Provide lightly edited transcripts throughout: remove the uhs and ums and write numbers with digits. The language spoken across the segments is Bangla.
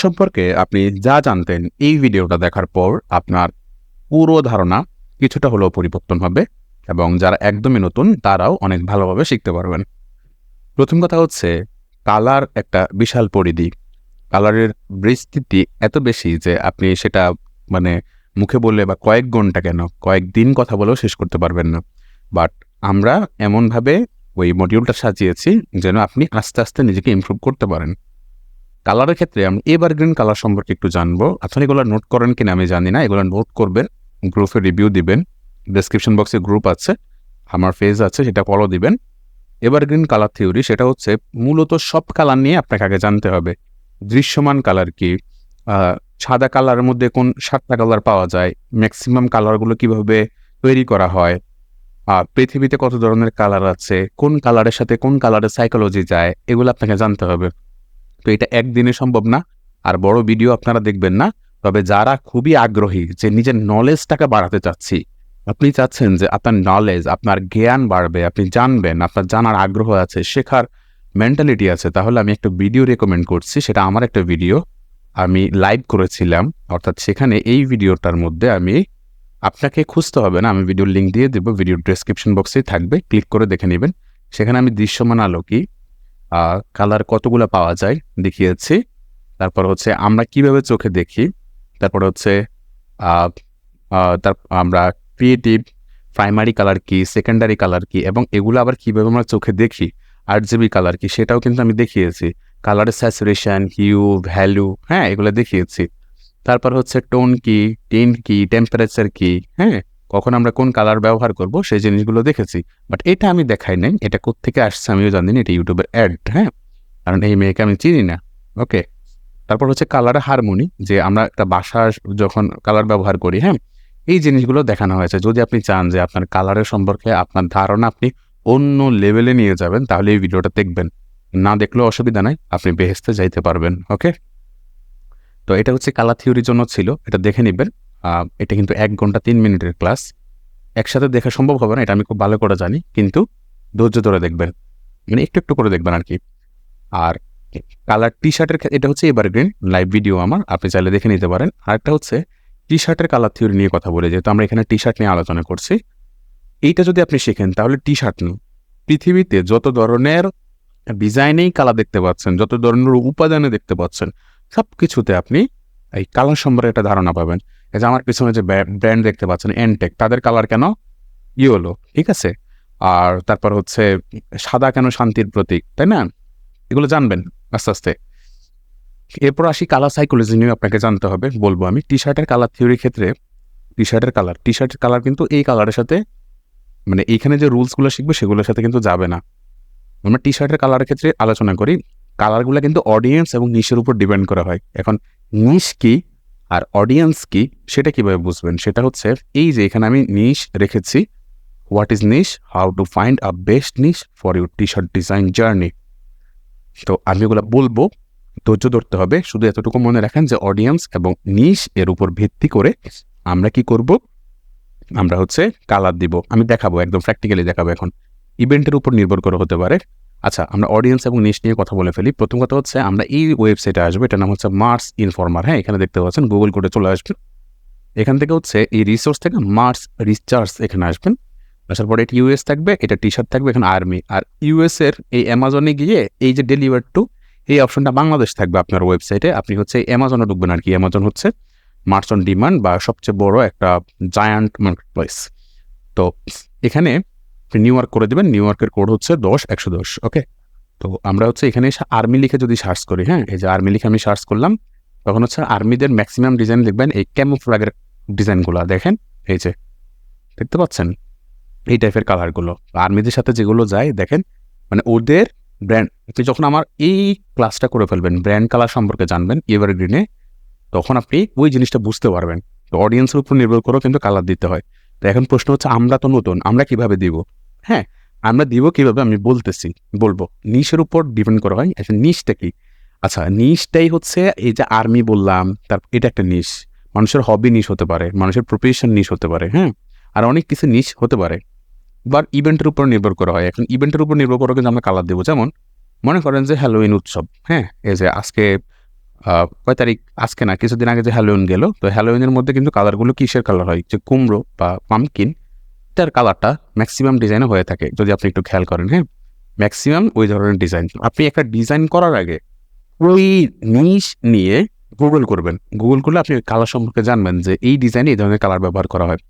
সম্পর্কে আপনি যা জানতেন এই ভিডিওটা দেখার পর আপনার পুরো ধারণা কিছুটা হলেও পরিবর্তন হবে এবং যারা একদমই নতুন তারাও অনেক ভালোভাবে শিখতে পারবেন। প্রথম কথা হচ্ছে কালার একটা বিশাল পরিধি। কালারের বিস্তৃতি এত বেশি যে আপনি সেটা মানে মুখে বললে বা কয়েক ঘন্টা কেন কয়েকদিন কথা বলেও শেষ করতে পারবেন না। বাট আমরা এমনভাবে ওই মডিউলটা সাজিয়েছি যেন আপনি আস্তে আস্তে নিজেকে ইমপ্রুভ করতে পারেন। কালারের ক্ষেত্রে আমি এভারগ্রিন কালার সম্পর্কে একটু জানবো। আসলে এগুলো নোট করেন কিনা আমি জানি না, এগুলো নোট করবেন, গ্রুপে রিভিউ দিবেন, ডেসক্রিপশন বক্সে গ্রুপ আছে, আমার পেজ আছে, সেটা ফলো দিবেন। এভারগ্রিন কালার থিওরি সেটা হচ্ছে মূলত সব কালার নিয়ে আপনাকে আগে জানতে হবে। দৃশ্যমান কালার কি, সাদা কালারের মধ্যে কোন 7টা কালার পাওয়া যায়, ম্যাক্সিমাম কালারগুলো কিভাবে তৈরি করা হয়, পৃথিবীতে কত ধরনের কালার আছে, কোন কালারের সাথে কোন কালারের সাইকোলজি যায়, এগুলো আপনাকে জানতে হবে। তো এটা একদিনে সম্ভব না, আর বড় ভিডিও আপনারা দেখবেন না। তবে যারা খুবই আগ্রহী যে নিজের নলেজটাকে বাড়াতে চাচ্ছি, আপনি চাচ্ছেন যে আপনার নলেজ, আপনার জ্ঞান বাড়বে, আপনি জানবেন, আপনার জানার আগ্রহ আছে, শেখার মেন্টালিটি আছে, তাহলে আমি একটা ভিডিও রেকমেন্ড করছি। সেটা আমার একটা ভিডিও আমি লাইভ করেছিলাম, অর্থাৎ সেখানে এই ভিডিওটার মধ্যে আপনাকে খুঁজতে হবে না, আমি ভিডিওর লিঙ্ক দিয়ে দেবো, ভিডিওর ডেসক্রিপশন বক্সেই থাকবে, ক্লিক করে দেখে নেবেন। সেখানে আমি দৃশ্যমান আলো কি, কালার কতগুলো পাওয়া যায় দেখিয়েছি। তারপর হচ্ছে আমরা কিভাবে চোখে দেখি, তারপর হচ্ছে আমরা ক্রিয়েটিভ প্রাইমারি কালার কি, সেকেন্ডারি কালার কি, এবং এগুলো আবার কিভাবে আমরা চোখে দেখি, RGB কালার কি, সেটাও কিন্তু আমি দেখিয়েছি। কালারের স্যাচুরেশন, হিউ, ভ্যালু, হ্যাঁ, এগুলো দেখিয়েছি। তারপর হচ্ছে টোন কি, টিন্ট কি, টেম্পারেচার কি, হ্যাঁ, কখন আমরা কোন কালার ব্যবহার করব সেই জিনিসগুলো দেখেছি। বাট এটা আমি দেখাই নাই, এটা কোত্থেকে আসছে আমিও জানি না, এটা ইউটিউবের অ্যাড, হ্যাঁ, কারণ এই মেয়েকে আমি চিনি না। ওকে, তারপর হচ্ছে কালারের হারমোনি, যে আমরা একটা বাসার যখন কালার ব্যবহার করি, হ্যাঁ, এই জিনিসগুলো দেখানো হয়েছে। যদি আপনি চান যে আপনার কালারের সম্পর্কে আপনার ধারণা আপনি অন্য লেভেলে নিয়ে যাবেন, তাহলে এই ভিডিওটা দেখবেন। না দেখলেও অসুবিধা নাই, আপনি বেহেশতে যাইতে পারবেন। ওকে, তো এটা হচ্ছে কালার থিওরির জন্য ছিল, এটা দেখে নেবেন। এটা কিন্তু 1 ঘন্টা 3 মিনিটের ক্লাস, একসাথে দেখা সম্ভব হবে না, এটা আমি খুব ভালো করে জানি, কিন্তু ধৈর্য ধরে দেখবেন, মানে একটু একটু করে দেখবেন আর কি। আর কালার টি শার্টের, এটা হচ্ছে এভারগ্রিন লাইভ ভিডিও আমার, আপনি চাইলে দেখে নিতে পারেন। আরেকটা হচ্ছে টি শার্টের কালার থিওরি নিয়ে কথা বলে, যেহেতু আমরা এখানে টি শার্ট নিয়ে আলোচনা করছি, এইটা যদি আপনি শেখেন তাহলে টি শার্ট নিয়ে পৃথিবীতে যত ধরনের ডিজাইনেই কালার দেখতে পাচ্ছেন, যত ধরনের উপাদানে দেখতে পাচ্ছেন, সব কিছুতে আপনি এই কালার সম্পর্কে একটা ধারণা পাবেন। এই যে আমার পিছনে যে ব্র্যান্ড দেখতে পাচ্ছেন এনটেক, তাদের কালার কেন ইয়েলো, ঠিক আছে? আর তারপর হচ্ছে সাদা কেন শান্তির প্রতীক, তাই না? এগুলো জানবেন আস্তে আস্তে। এরপর আসি কালার সাইকোলজি নিয়ে আপনাকে জানতে হবে, বলবো আমি। টি শার্টের কালার থিওরির ক্ষেত্রে টি শার্টের কালার কিন্তু এই কালারের সাথে, মানে এইখানে যে রুলসগুলো শিখবে সেগুলোর সাথে কিন্তু যাবে না। আমরা টি শার্টের কালারের ক্ষেত্রে আলোচনা করি, কালারগুলো কিন্তু অডিয়েন্স এবং নিশের উপর ডিপেন্ড করা হয়। এখন নিশ কি আর অডিয়েন্স কি সেটা কিভাবে বুঝবেন? সেটা হচ্ছে এই যে এখানে আমি নিশ রেখেছি, what is niche, how to find a best niche for your T shirt design journey. তো আমি ওগুলো বলবো, ধৈর্য ধরতে হবে। শুধু এতটুকু মনে রাখেন যে অডিয়েন্স এবং নিশ এর উপর ভিত্তি করে আমরা কি করব, আমরা হচ্ছে কালার দিব। আমি দেখাবো, একদম প্র্যাকটিক্যালি দেখাবো। এখন ইভেন্টের উপর নির্ভর করে হতে পারে। আচ্ছা, আমরা অডিয়েন্স এবং নিশ নিয়ে কথা বলে ফেলি। প্রথম কথা হচ্ছে আমরা এই ওয়েবসাইটে আসবো, এটার নাম হচ্ছে মার্স ইনফরমার। হ্যাঁ, এখানে দেখতে পাচ্ছেন, গুগল করে চলে আসবেন। এখান থেকে হচ্ছে এই রিসোর্স থেকে মার্স রিসার্চ এখানে আসবেন। আসার পরে এটা ইউএস থাকবে, এটা টি শার্ট থাকবে, এখানে আর্মি। আর ইউএস এর এই অ্যামাজনে গিয়ে এই যে ডেলিভার টু, এই অপশনটা বাংলাদেশ থাকবে আপনার ওয়েবসাইটে। আপনি হচ্ছে অ্যামাজনে ঢুকবেন আর কি। অ্যামাজন হচ্ছে মার্চ অন ডিমান্ড বা সবচেয়ে বড় একটা জায়ান্ট মার্কেটপ্লেস। তো এখানে নিউ ইয়র্ক করে দেবেন, নিউ ইয়র্কের কোড হচ্ছে 10110। ওকে, তো আমরা হচ্ছে এখানে এসে আর্মি লিখে যদি সার্চ করি, হ্যাঁ, এই যে আর্মি লিখে আমি সার্চ করলাম, তখন হচ্ছে আর্মিদের ম্যাক্সিমাম ডিজাইন দেখবেন এই ক্যামোফ্ল্যাগের ডিজাইনগুলো দেখেন, এই যে দেখতে পাচ্ছেন এই টাইপের কালারগুলো আর্মিদের সাথে যেগুলো যায় দেখেন, মানে ওদের ব্র্যান্ড। আপনি যখন আমার এই ক্লাসটা করে ফেলবেন, ব্র্যান্ড কালার সম্পর্কে জানবেন এভারগ্রিনে, তখন আপনি ওই জিনিসটা বুঝতে পারবেন। তো অডিয়েন্সের উপর নির্ভর করেও কিন্তু কালার দিতে হয়। তো এখন প্রশ্ন হচ্ছে, আমরা তো নতুন, আমরা কিভাবে দিব? হ্যাঁ, আমরা দিব কিভাবে আমি বলবো। নিশের উপর ডিপেন্ড করা হয়। আচ্ছা, নিশটা কি? আচ্ছা, নিশটাই হচ্ছে এই যে আর্মি বললাম, তারপর এটা একটা নিশ। মানুষের হবি নিশ হতে পারে, মানুষের প্রফেশন নিশ হতে পারে, হ্যাঁ, আর অনেক কিছু নিশ হতে পারে। বা ইভেন্টের উপর নির্ভর করা হয়। এখন ইভেন্টের উপর নির্ভর করে কিন্তু আমরা কালার দেবো। যেমন মনে করেন যে হ্যালোউইন উৎসব, হ্যাঁ, এই যে আজকে কয় তারিখ, আজকে না কিছুদিন আগে যে হ্যালোউইন গেল, তো হ্যালোউইনের মধ্যে কিন্তু কালারগুলো কিসের কালার হয়, যে কুমড়ো বা পামকিন, তার কালারটা ম্যাক্সিমাম ডিজাইনে হয়ে থাকে, যদি আপনি একটু খেয়াল করেন। হ্যাঁ, ম্যাক্সিমাম ওই ধরনের ডিজাইন। আপনি একটা ডিজাইন করার আগে ওই নিশ নিয়ে গুগল করবেন। গুগল করলে আপনি কালার সম্পর্কে জানবেন যে এই ডিজাইনে এই ধরনের কালার ব্যবহার করা হয়।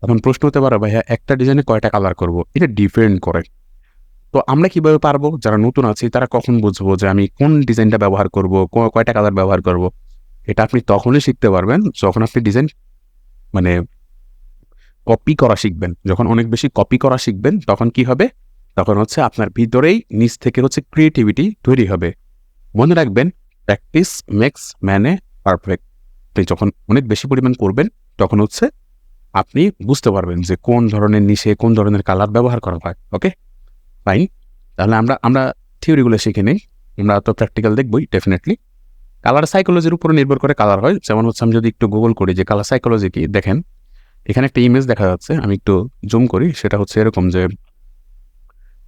এখন প্রশ্ন হতে পারে, ভাইয়া একটা ডিজাইনে কয়টা কালার করব? এটা ডিপেন্ড করে। তো আমরা কিভাবে পারবো, যারা নতুন আছি তারা কখন বুঝবো যে আমি কোন ডিজাইনটা ব্যবহার করব, কয়টা কালার ব্যবহার করব? এটা আপনি তখনই শিখতে পারবেন যখন আপনি ডিজাইন মানে কপি করা শিখবেন। যখন অনেক বেশি কপি করা শিখবেন তখন কি হবে, তখন হচ্ছে আপনার ভিতরেই নিজ থেকে হচ্ছে ক্রিয়েটিভিটি তৈরি হবে। মনে রাখবেন, প্র্যাকটিস মেক্স ম্যানে পারফেক্ট। আপনি যখন অনেক বেশি পরিমাণ করবেন তখন হচ্ছে আপনি বুঝতে পারবেন যে কোন ধরনের নিশে কোন ধরনের কালার ব্যবহার করা হয়। ওকে, ফাইন। তাহলে আমরা আমরা থিওরিগুলো শিখে নিই, আমরা তো প্র্যাকটিক্যাল দেখবই ডেফিনেটলি। কালার সাইকোলজির উপর নির্ভর করে কালার হয়। যেমন হচ্ছে আমি যদি একটু গুগল করি যে কালার সাইকোলজি কি, দেখেন এখানে একটা ইমেজ দেখা যাচ্ছে, আমি একটু জুম করি। সেটা হচ্ছে এরকম যে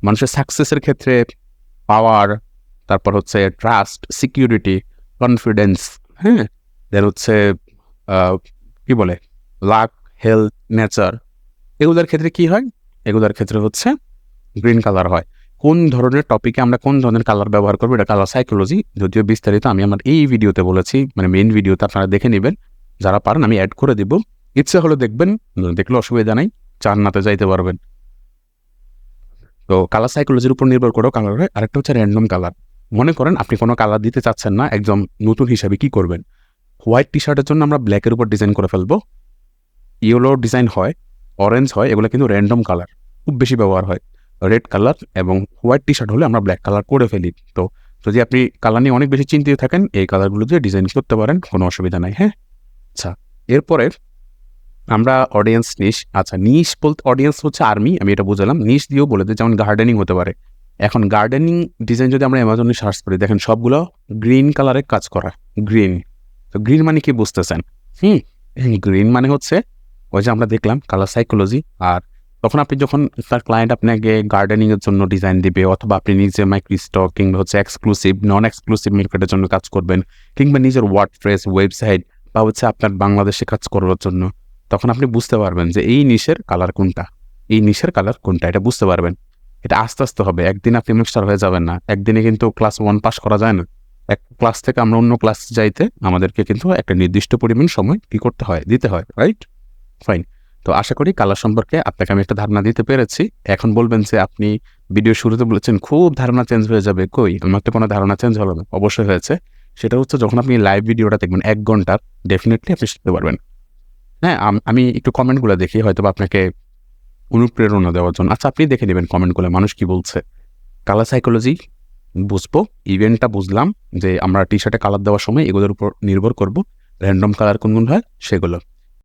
মানুষের সাকসেসের ক্ষেত্রে পাওয়ার, তারপর হচ্ছে ট্রাস্ট, সিকিউরিটি, কনফিডেন্স, হ্যাঁ, দেন হচ্ছে কি বলে লাক, হেলথ, নেচার, এগুলোর ক্ষেত্রে কি হয়, এগুলোর ক্ষেত্রে হচ্ছে গ্রিন কালার হয়। কোন ধরনের টপিকে আমরা কোন ধরনের কালার ব্যবহার করবো, এটা কালার সাইকোলজি। যদিও বিস্তারিত আমি আমার এই ভিডিওতে বলেছি, মানে মেইন ভিডিওতে আপনারা দেখে নেবেন, যারা পারেন আমি অ্যাড করে দিব। ইচ্ছে হলে দেখবেন, দেখলে অসুবিধা নাই, চান্নাতে যাইতে পারবেন। তো কালার সাইকোলজির উপর নির্ভর করেও কালার হয়। আরেকটা হচ্ছে র্যান্ডম কালার। মনে করেন আপনি কোনো কালার দিতে চাচ্ছেন না, একদম নতুন হিসাবে কি করবেন? হোয়াইট টি শার্টের জন্য আমরা ব্ল্যাকের উপর ডিজাইন করে ফেলবো, ইয়েলো ডিজাইন হয়, অরেঞ্জ হয়, এগুলো কিন্তু র্যান্ডম কালার খুব বেশি ব্যবহার হয়। রেড কালার এবং হোয়াইট টি শার্ট হলে আমরা ব্ল্যাক কালার করে ফেলি। তো যদি আপনি কালার নিয়ে অনেক বেশি চিন্তিত থাকেন, এই কালারগুলো দিয়ে ডিজাইন করতে পারেন, কোনো অসুবিধা নাই। হ্যাঁ, আচ্ছা, এরপরে আমরা অডিয়েন্স নিশ। আচ্ছা, নিশ বলতে অডিয়েন্স হচ্ছে আর্মি, আমি এটা বুঝলাম। নিশ দিয়েও বলে দিই, যেমন গার্ডেনিং হতে পারে। এখন গার্ডেনিং ডিজাইন যদি আমরা অ্যামাজনে সার্চ করি, দেখেন সবগুলো গ্রিন কালারে কাজ করা। গ্রিন, তো গ্রিন মানে কি বুঝতেছেন? গ্রিন মানে হচ্ছে ওই যে আমরা দেখলাম কালার সাইকোলজি। আর তখন আপনি যখন তার ক্লায়েন্ট আপনাকে গার্ডেনিংয়ের জন্য ডিজাইন দিবে, অথবা আপনি নিজে মাইক্রো স্টক কিংবা হচ্ছে এক্সক্লুসিভ নন এক্সক্লুসিভ মার্কেটের জন্য কাজ করবেন, কিংবা নিজের ওয়ার্ডপ্রেস ওয়েবসাইট বা হচ্ছে আপনার বাংলাদেশে কাজ করার জন্য, তখন আপনি বুঝতে পারবেন যে এই নিশের কালার কোনটা, এই নিশের কালার কোনটা, এটা বুঝতে পারবেন। এটা আস্তে আস্তে হবে, একদিন আপনি মাস্টার হয়ে যাবেন না। একদিনে কিন্তু ক্লাস 1 পাস করা যায় না। এক ক্লাস থেকে আমরা অন্য ক্লাস যাইতে আমাদেরকে কিন্তু একটা নির্দিষ্ট পরিমাণ সময় কি করতে হয়, দিতে হয়, রাইট? ফাইন। তো আশা করি কালার সম্পর্কে আপনাকে আমি একটা ধারণা দিতে পেরেছি। এখন বলবেন যে আপনি ভিডিও শুরুতে বলেছেন খুব ধারণা চেঞ্জ হয়ে যাবে। কই, আমার তো কোনো ধারণা চেঞ্জ হলো না। অবশ্যই হয়েছে। সেটা হচ্ছে যখন আপনি লাইভ ভিডিওটা দেখবেন 1 ঘন্টার, ডেফিনেটলি আপনি শিখতে পারবেন। হ্যাঁ, আমি একটু কমেন্টগুলো দেখি হয়তোবা আপনাকে অনুপ্রেরণা দেওয়ার জন্য। আচ্ছা, আপনি দেখে নেবেন কমেন্টগুলো মানুষ কি বলছে। কালার সাইকোলজি বুঝবো, ইভেন্টটা বুঝলাম যে আমরা টি শার্টে কালার দেওয়ার সময় এগুলোর উপর নির্ভর করব, র্যান্ডম কালার কোনগুলো হয় সেগুলো।